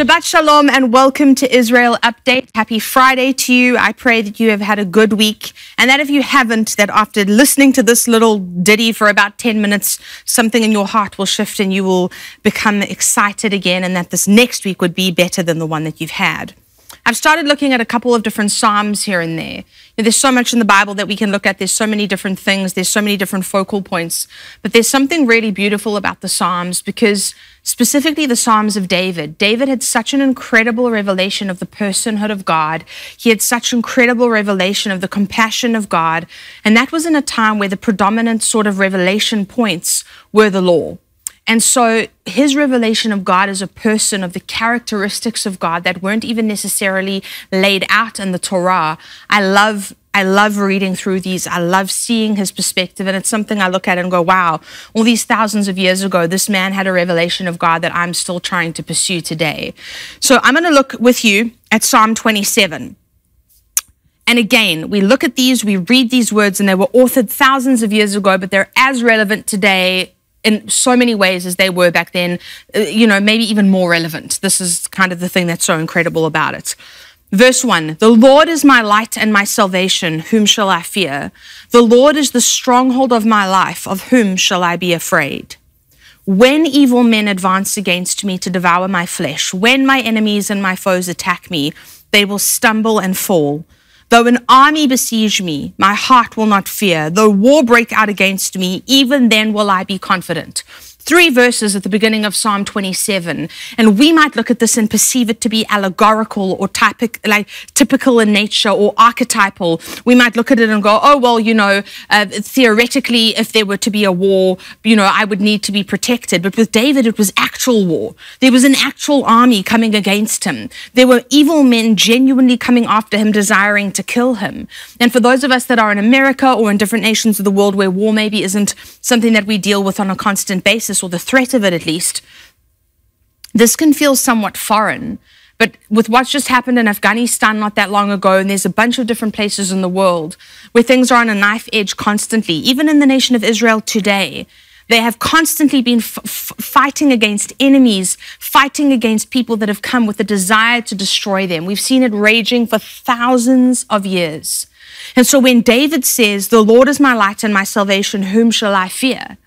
Shabbat Shalom and welcome to Israel Update. Happy Friday to you. I pray that you have had a good week and that if you haven't, that after listening to this little ditty for about 10 minutes, something in your heart will shift and you will become excited again and that this next week would be better than the one that you've had. I've started looking at a couple of different Psalms here and there. There's so much in the Bible that we can look at. There's so many different things. There's so many different focal points. But there's something really beautiful about the Psalms because specifically the Psalms of David. David had such an incredible revelation of the personhood of God. He had such incredible revelation of the compassion of God. And that was in a time where the predominant sort of revelation points were the law. And so his revelation of God as a person, of the characteristics of God that weren't even necessarily laid out in the Torah, I love reading through these. I love seeing his perspective. And it's something I look at and go, wow, all these thousands of years ago, this man had a revelation of God that I'm still trying to pursue today. So I'm going to look with you at Psalm 27. And again, we look at these, we read these words, and they were authored thousands of years ago, but they're as relevant today in so many ways as they were back then, maybe even more relevant. This is kind of the thing that's so incredible about it. Verse 1, the Lord is my light and my salvation, whom shall I fear? The Lord is the stronghold of my life, of whom shall I be afraid? When evil men advance against me to devour my flesh, when my enemies and my foes attack me, they will stumble and fall. Though an army besiege me, my heart will not fear. Though war break out against me, even then will I be confident. 3 verses at the beginning of Psalm 27. And we might look at this and perceive it to be allegorical or typical in nature or archetypal. We might look at it and go, oh, well, theoretically, if there were to be a war, I would need to be protected. But with David, it was actual war. There was an actual army coming against him. There were evil men genuinely coming after him, desiring to kill him. And for those of us that are in America or in different nations of the world where war maybe isn't something that we deal with on a constant basis, or the threat of it at least, this can feel somewhat foreign. But with what's just happened in Afghanistan not that long ago, and there's a bunch of different places in the world where things are on a knife edge constantly, even in the nation of Israel today, they have constantly been fighting against enemies, fighting against people that have come with a desire to destroy them. We've seen it raging for thousands of years. And so when David says, the Lord is my light and my salvation, whom shall I fear?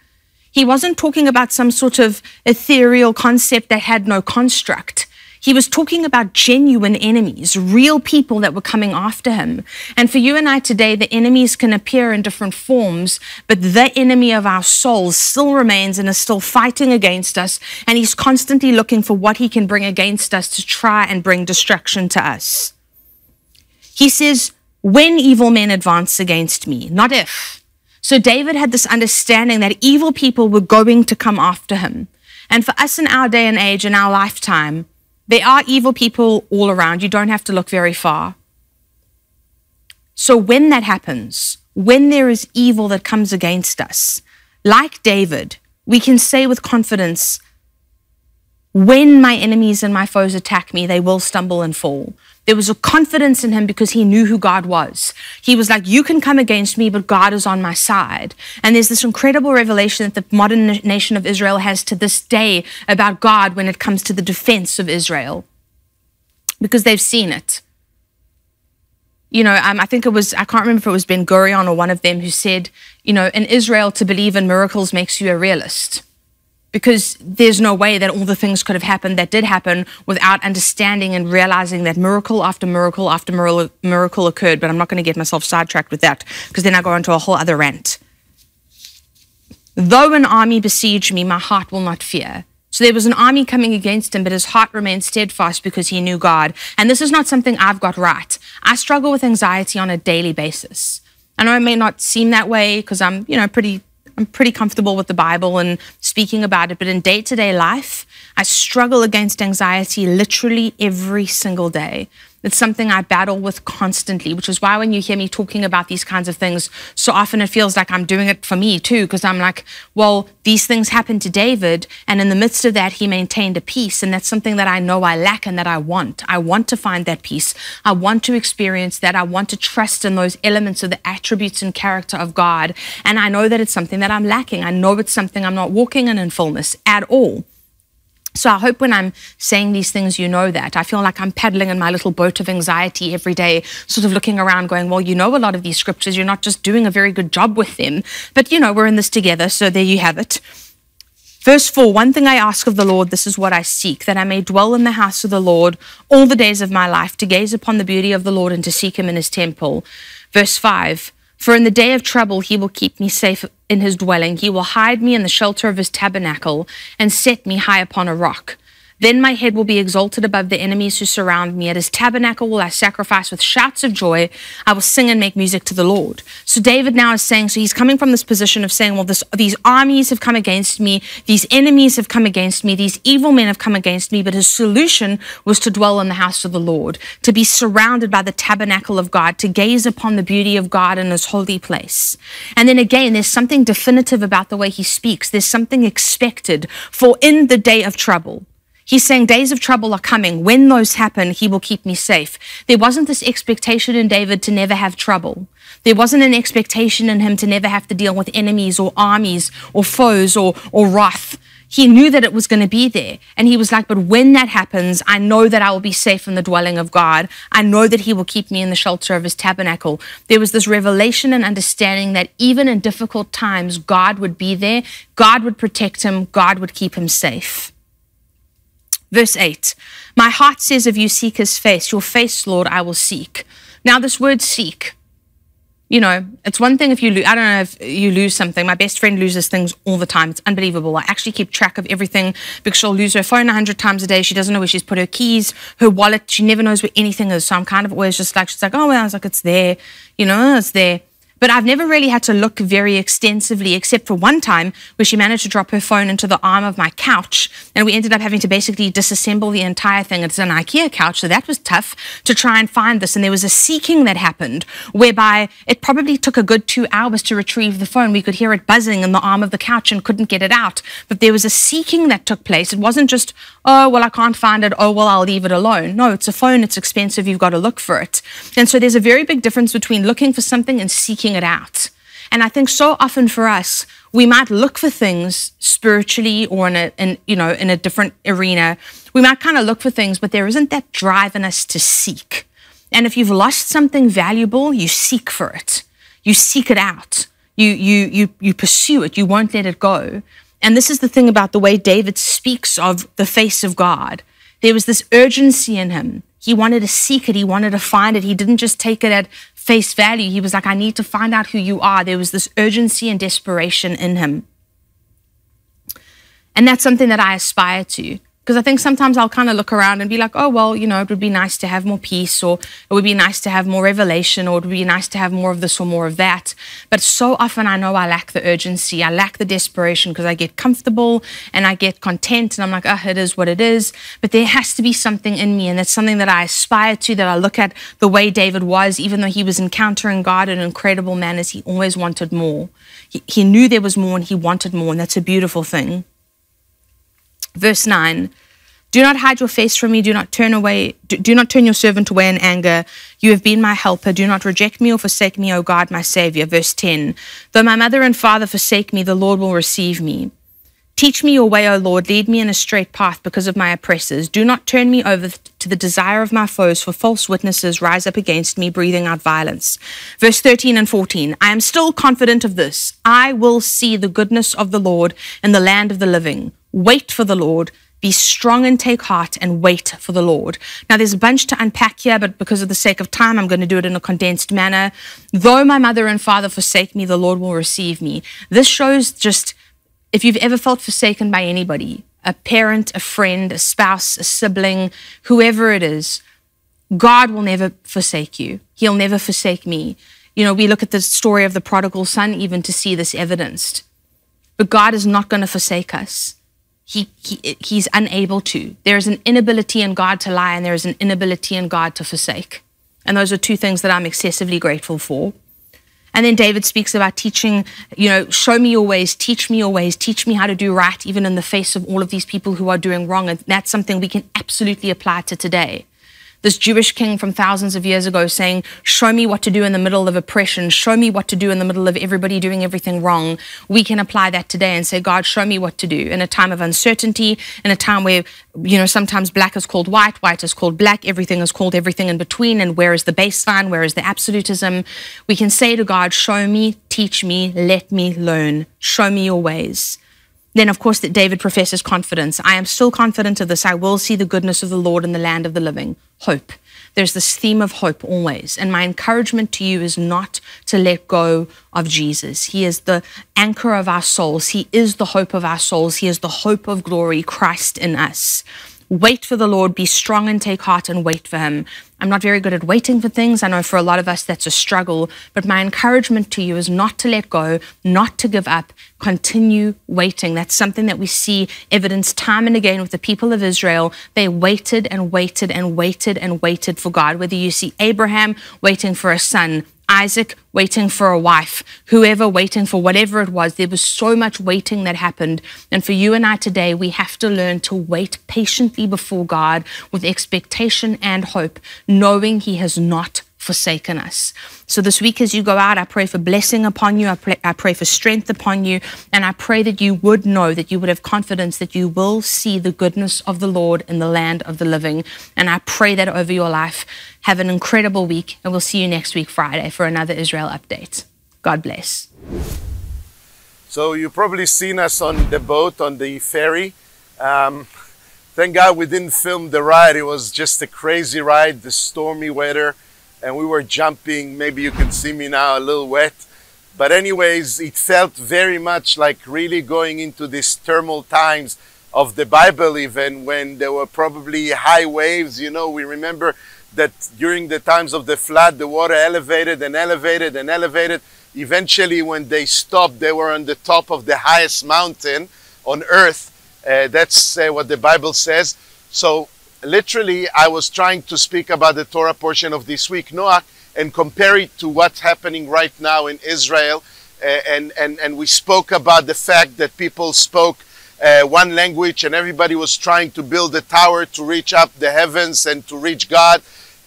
He wasn't talking about some sort of ethereal concept that had no construct. He was talking about genuine enemies, real people that were coming after him. And for you and I today, the enemies can appear in different forms, but the enemy of our souls still remains and is still fighting against us. And he's constantly looking for what he can bring against us to try and bring destruction to us. He says, when evil men advance against me, not if. So David had this understanding that evil people were going to come after him. And for us in our day and age, in our lifetime, there are evil people all around. You don't have to look very far. So when that happens, when there is evil that comes against us, like David, we can say with confidence, when my enemies and my foes attack me, they will stumble and fall. There was a confidence in him because he knew who God was. He was like, you can come against me, but God is on my side. And there's this incredible revelation that the modern nation of Israel has to this day about God when it comes to the defense of Israel, because they've seen it. I think I can't remember if it was Ben Gurion or one of them who said, in Israel, to believe in miracles makes you a realist. Because there's no way that all the things could have happened that did happen without understanding and realizing that miracle after miracle after miracle occurred. But I'm not going to get myself sidetracked with that because then I go into a whole other rant. Though an army besiege me, my heart will not fear. So there was an army coming against him, but his heart remained steadfast because he knew God. And this is not something I've got right. I struggle with anxiety on a daily basis. I know it may not seem that way because I'm pretty comfortable with the Bible and speaking about it, but in day-to-day life, I struggle against anxiety literally every single day. It's something I battle with constantly, which is why when you hear me talking about these kinds of things, so often it feels like I'm doing it for me too, because I'm like, well, these things happened to David, and in the midst of that, he maintained a peace, and that's something that I know I lack and that I want. I want to find that peace. I want to experience that. I want to trust in those elements of the attributes and character of God, and I know that it's something that I'm lacking. I know it's something I'm not walking in fullness at all. So I hope when I'm saying these things, you know that. I feel like I'm paddling in my little boat of anxiety every day, sort of looking around going, well, you know a lot of these scriptures, you're not just doing a very good job with them. But, you know, we're in this together, so there you have it. Verse 4, one thing I ask of the Lord, this is what I seek, that I may dwell in the house of the Lord all the days of my life, to gaze upon the beauty of the Lord and to seek him in his temple. Verse 5, for in the day of trouble he will keep me safe in his dwelling. He will hide me in the shelter of his tabernacle and set me high upon a rock. Then my head will be exalted above the enemies who surround me. At his tabernacle will I sacrifice with shouts of joy. I will sing and make music to the Lord. So David now is saying, so he's coming from this position of saying, well, these armies have come against me. These enemies have come against me. These evil men have come against me. But his solution was to dwell in the house of the Lord, to be surrounded by the tabernacle of God, to gaze upon the beauty of God in his holy place. And then again, there's something definitive about the way he speaks. There's something expected for in the day of trouble. He's saying days of trouble are coming. When those happen, he will keep me safe. There wasn't this expectation in David to never have trouble. There wasn't an expectation in him to never have to deal with enemies or armies or foes or wrath. He knew that it was going to be there. And he was like, but when that happens, I know that I will be safe in the dwelling of God. I know that he will keep me in the shelter of his tabernacle. There was this revelation and understanding that even in difficult times, God would be there. God would protect him. God would keep him safe. Verse 8, my heart says of you, seek his face. Your face, Lord, I will seek. Now this word seek, you know, it's one thing if you lose, I don't know if you lose something. My best friend loses things all the time. It's unbelievable. I actually keep track of everything because she'll lose her phone 100 times a day. She doesn't know where she's put her keys, her wallet. She never knows where anything is. So I'm kind of always just like, she's like, oh, well, I was like, it's there, you know, it's there. But I've never really had to look very extensively, except for one time where she managed to drop her phone into the arm of my couch, and we ended up having to basically disassemble the entire thing. It's an IKEA couch, so that was tough to try and find this. And there was a seeking that happened, whereby it probably took a good 2 hours to retrieve the phone. We could hear it buzzing in the arm of the couch and couldn't get it out. But there was a seeking that took place. It wasn't just, oh, well, I can't find it. Oh, well, I'll leave it alone. No, it's a phone. It's expensive. You've got to look for it. And so there's a very big difference between looking for something and seeking it out. And I think so often for us, we might look for things spiritually or in a different arena. We might kind of look for things, but there isn't that drive in us to seek. And if you've lost something valuable, you seek for it. You seek it out. You pursue it. You won't let it go. And this is the thing about the way David speaks of the face of God. There was this urgency in him. He wanted to seek it. He wanted to find it. He didn't just take it at face value. He was like, I need to find out who you are. There was this urgency and desperation in him. And that's something that I aspire to. Because I think sometimes I'll kind of look around and be like, oh, well, you know, it would be nice to have more peace, or it would be nice to have more revelation, or it would be nice to have more of this or more of that. But so often I know I lack the urgency. I lack the desperation because I get comfortable and I get content and I'm like, oh, it is what it is. But there has to be something in me, and that's something that I aspire to, that I look at the way David was. Even though he was encountering God in incredible manners, he always wanted more. He knew there was more and he wanted more, and that's a beautiful thing. Verse 9, do not hide your face from me. Do not turn your servant away in anger. You have been my helper. Do not reject me or forsake me, O God, my Savior. Verse 10, though my mother and father forsake me, the Lord will receive me. Teach me your way, O Lord. Lead me in a straight path because of my oppressors. Do not turn me over to the desire of my foes, for false witnesses rise up against me, breathing out violence. Verse 13 and 14, I am still confident of this. I will see the goodness of the Lord in the land of the living. Wait for the Lord. Be strong and take heart and wait for the Lord. Now, there's a bunch to unpack here, but because of the sake of time, I'm going to do it in a condensed manner. Though my mother and father forsake me, the Lord will receive me. This shows just, if you've ever felt forsaken by anybody, a parent, a friend, a spouse, a sibling, whoever it is, God will never forsake you. He'll never forsake me. You know, we look at the story of the prodigal son even to see this evidenced. But God is not going to forsake us. He's unable to. There is an inability in God to lie, and there is an inability in God to forsake. And those are two things that I'm excessively grateful for. And then David speaks about teaching, you know, show me your ways, teach me how to do right, even in the face of all of these people who are doing wrong. And that's something we can absolutely apply to today. This Jewish king from thousands of years ago saying, show me what to do in the middle of oppression, show me what to do in the middle of everybody doing everything wrong. We can apply that today and say, God, show me what to do in a time of uncertainty, in a time where, sometimes black is called white, white is called black, everything is called everything in between, and where is the baseline, where is the absolutism? We can say to God, show me, teach me, let me learn, show me your ways. Then, of course, that David professes confidence. I am still confident of this. I will see the goodness of the Lord in the land of the living. Hope. There's this theme of hope always. And my encouragement to you is not to let go of Jesus. He is the anchor of our souls. He is the hope of our souls. He is the hope of glory, Christ in us. Wait for the Lord, be strong and take heart and wait for him. I'm not very good at waiting for things. I know for a lot of us that's a struggle, but my encouragement to you is not to let go, not to give up, continue waiting. That's something that we see evidenced time and again with the people of Israel. They waited and waited and waited and waited for God. Whether you see Abraham waiting for a son, Isaac waiting for a wife, whoever waiting for whatever it was, there was so much waiting that happened. And for you and I today, we have to learn to wait patiently before God with expectation and hope, knowing he has not forsaken us. So this week as you go out, I pray for blessing upon you. I pray for strength upon you. And I pray that you would know, that you would have confidence that you will see the goodness of the Lord in the land of the living. And I pray that over your life. Have an incredible week, and we'll see you next week, Friday, for another Israel update. God bless. So you've probably seen us on the boat, on the ferry. Thank God we didn't film the ride. It was just a crazy ride, the stormy weather, and we were jumping. Maybe you can see me now a little wet. But anyways, it felt very much like really going into these turmoil times of the Bible, even when there were probably high waves. We remember that during the times of the flood, the water elevated and elevated and elevated. Eventually, when they stopped, they were on the top of the highest mountain on earth. That's what the Bible says. So literally, I was trying to speak about the Torah portion of this week, Noah, and compare it to what's happening right now in Israel. And we spoke about the fact that people spoke one language, and everybody was trying to build a tower to reach up the heavens and to reach God.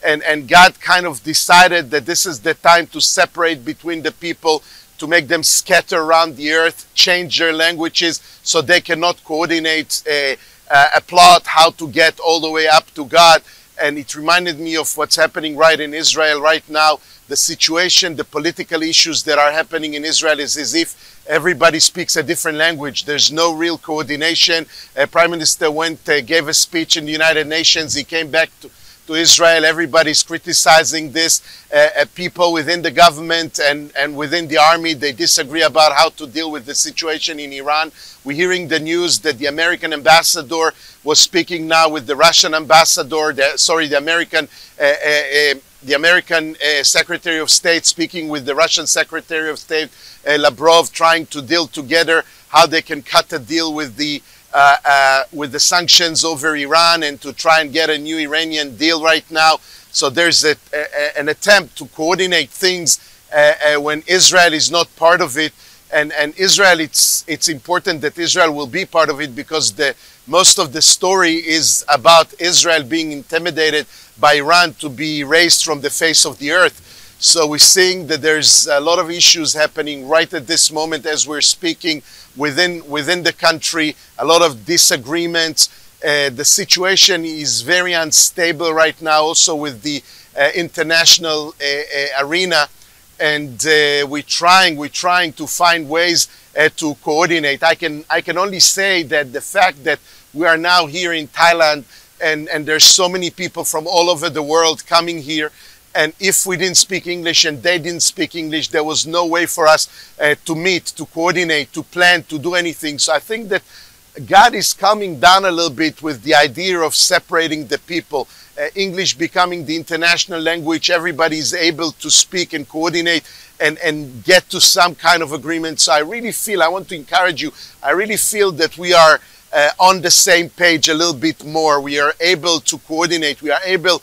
And God kind of decided that this is the time to separate between the people, to make them scatter around the earth, change their languages so they cannot coordinate a plot how to get all the way up to God. And it reminded me of what's happening right in Israel right now. The situation, the political issues that are happening in Israel is as if everybody speaks a different language. There's no real coordination. Prime Minister gave a speech in the United Nations. He came back to Israel. Everybody's criticizing this. People within the government and within the army, they disagree about how to deal with the situation in Iran. We're hearing the news that the American ambassador was speaking now with the Russian ambassador, the American Secretary of State speaking with the Russian Secretary of State, Lavrov, trying to deal together how they can cut a deal with the sanctions over Iran and to try and get a new Iranian deal right now. So there's an attempt to coordinate things when Israel is not part of it. And Israel, it's important that Israel will be part of it, because most of the story is about Israel being intimidated by Iran to be erased from the face of the earth. So we're seeing that there's a lot of issues happening right at this moment as we're speaking within the country, a lot of disagreements. The situation is very unstable right now, also with the international arena. And we're trying to find ways to coordinate. I can only say that the fact that we are now here in Thailand, and there's so many people from all over the world coming here, and if we didn't speak English and they didn't speak English, there was no way for us to meet, to coordinate, to plan, to do anything. So I think that God is coming down a little bit with the idea of separating the people. English becoming the international language, everybody is able to speak and coordinate and get to some kind of agreement. So I really feel, I want to encourage you, I really feel that we are on the same page a little bit more. We are able to coordinate, we are able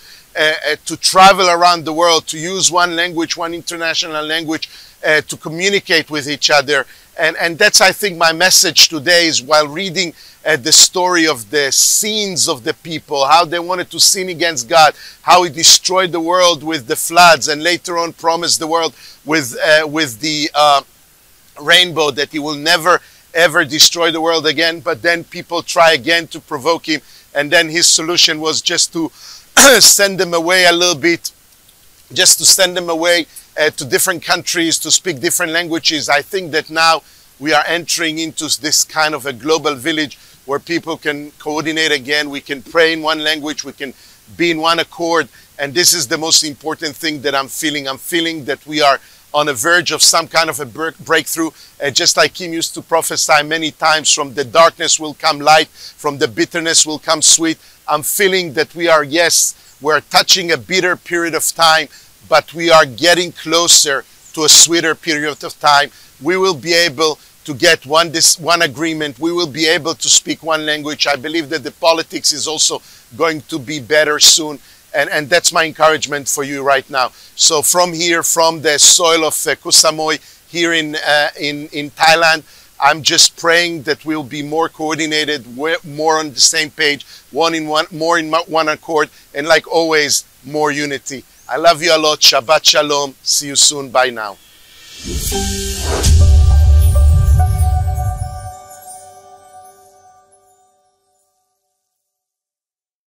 to travel around the world, to use one language, one international language, to communicate with each other. And that's, I think, my message today is while reading the story of the sins of the people, how they wanted to sin against God, how He destroyed the world with the floods, and later on promised the world with the rainbow that He will never ever destroy the world again. But then people try again to provoke Him, and then His solution was just to send them away a little bit, just to send them away to different countries to speak different languages. I think that now we are entering into this kind of a global village where people can coordinate again. We can pray in one language, we can be in one accord, and this is the most important thing that I'm feeling. I'm feeling that we are on the verge of some kind of a breakthrough, just like Kim used to prophesy many times, from the darkness will come light, from the bitterness will come sweet. I'm feeling that we are, yes, we're touching a bitter period of time, but we are getting closer to a sweeter period of time. We will be able to get one agreement. We will be able to speak one language. I believe that the politics is also going to be better soon. And that's my encouragement for you right now. So from here, from the soil of Kusamoy here in Thailand, I'm just praying that we'll be more coordinated, more on the same page, more in one accord, and like always, more unity. I love you a lot. Shabbat Shalom. See you soon. Bye now.